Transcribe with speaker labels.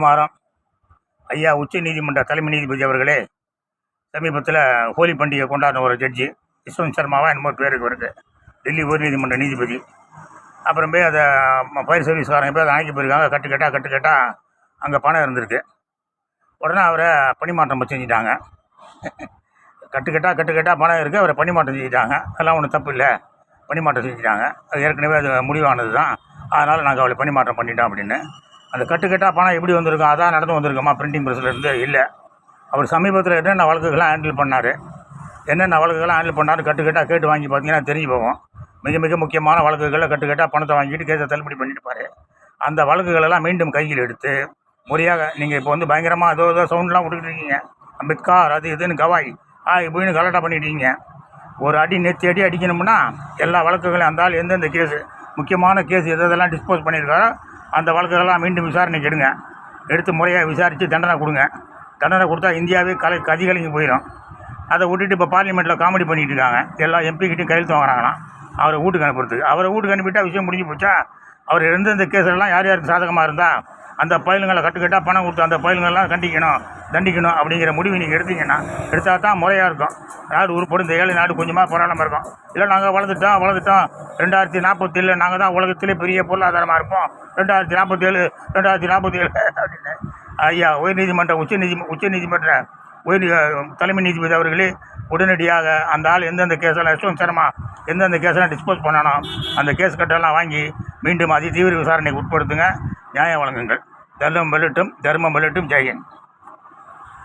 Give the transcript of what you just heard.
Speaker 1: மாதம் ஐயா உச்ச நீதிமன்ற தலைமை நீதிபதி அவர்களே சமீபத்தில் ஹோலி பண்டிகை கொண்டாடின ஒரு ஜட்ஜி யஷ்வந்த் சர்மாவா என்னமோ பேருக்கு வருது, டெல்லி உயர் நீதிமன்ற நீதிபதி. அப்புறம் போய் அதை ஃபயர் சர்வீஸ்காரங்க போய் அதை அணைக்க போயிருக்காங்க. கட்டு கேட்டால் அங்கே பணம் இருந்திருக்கு. உடனே அவரை பணிமாற்றம் செஞ்சுட்டாங்க. கட்டு கேட்டால் பணம் இருக்குது, அவரை பணிமாற்றம் செஞ்சுட்டாங்க. அதெல்லாம் ஒன்றும் தப்பு இல்லை, பணிமாற்றம் செஞ்சுட்டாங்க. அது ஏற்கனவே அது முடிவானது தான். அதனால் நாங்கள் அவளை பணிமாற்றம் பண்ணிட்டோம் அப்படின்னு. அந்த கட்டுக்கட்டாக பணம் எப்படி வந்திருக்கோம், அதான் நடந்து வந்திருக்கோமா பிரிண்டிங் ப்ரெஸ்லேருந்து? இல்லை. அவர் சமீபத்தில் என்னென்ன வழக்குகள்லாம் ஹேண்டில் பண்ணார், கட்டுக்கட்டாக கேட்டு வாங்கி பார்த்தீங்கன்னா தெரிஞ்சு போகும். மிக முக்கியமான வழக்குகளில் கட்டுக்கட்டாக பணத்தை வாங்கிட்டு கேஸை தள்ளுபடி பண்ணிட்டுப்பார். அந்த வழக்குகளெல்லாம் மீண்டும் கையில் எடுத்து முறையாக நீங்கள் இப்போ பயங்கரமாக ஏதோ சவுண்ட்லாம் விட்டுக்கிட்டு அம்பேத்கர் அது இதுன்னு கவாய் இப்படின்னு கலெக்டாக பண்ணிட்டீங்க. ஒரு அடி நெத்தி அடி அடிக்கணும்னா எல்லா வழக்குகளையும் அந்த ஆள் எந்தெந்த கேஸு முக்கியமான கேஸ் எதெல்லாம் டிஸ்போஸ் பண்ணியிருக்காரோ அந்த வழக்குகளெல்லாம் மீண்டும் விசாரணைக்கு எடுத்து முறையாக விசாரித்து தண்டனை கொடுங்க. தண்டனை கொடுத்தா இந்தியாவே கதிகலங்கி போயிடும். அதை விட்டுட்டு இப்போ பார்லிமெண்ட்டில் காமெடி பண்ணிகிட்டு இருக்காங்க. எல்லா எம்பிக்கிட்டையும் கையெழுத்து வாங்குறாங்களாம் அவரை வீட்டுக்கு அனுப்புறதுக்கு. அவரை வீட்டுக்கு அனுப்பிட்டால் விஷயம் முடிஞ்சு போச்சா? அவர் எந்தெந்த கேஸெல்லாம் யார் யாருக்கு சாதகமாக இருந்தால் அந்த பயிலுங்களை கட்டுக்கட்டாக பணம் கொடுத்து அந்த பயிலுங்கள்லாம் தண்டிக்கணும் அப்படிங்கிற முடிவு நீங்கள் எடுத்தால் தான் முறையாக இருக்கும். நாடு உருப்படும், இந்த ஏழை நாடு கொஞ்சமாக பரவாயில்லாமல் இருக்கும். இல்லை நாங்கள் வளர்ந்துட்டோம் 2047 நாங்கள் தான் உலகத்திலே பெரிய பொருளாதாரமாக இருப்போம் 2047 அப்படின்னு ஐயா உச்ச நீதிமன்ற தலைமை நீதிபதி அவர்களே உடனடியாக அந்த ஆள் எந்தெந்த கேஸெல்லாம் யஷ்வந்த் சர்மா எந்தெந்த கேஸெல்லாம் டிஸ்போஸ் பண்ணணும் அந்த கேஸ் கட்டெல்லாம் வாங்கி மீண்டும் அதி தீவிர விசாரணைக்கு உட்படுத்துங்க. நியாயம் வழங்குங்கள். தர்மம் வெல்லட்டும். ஜெயஹிந்த்.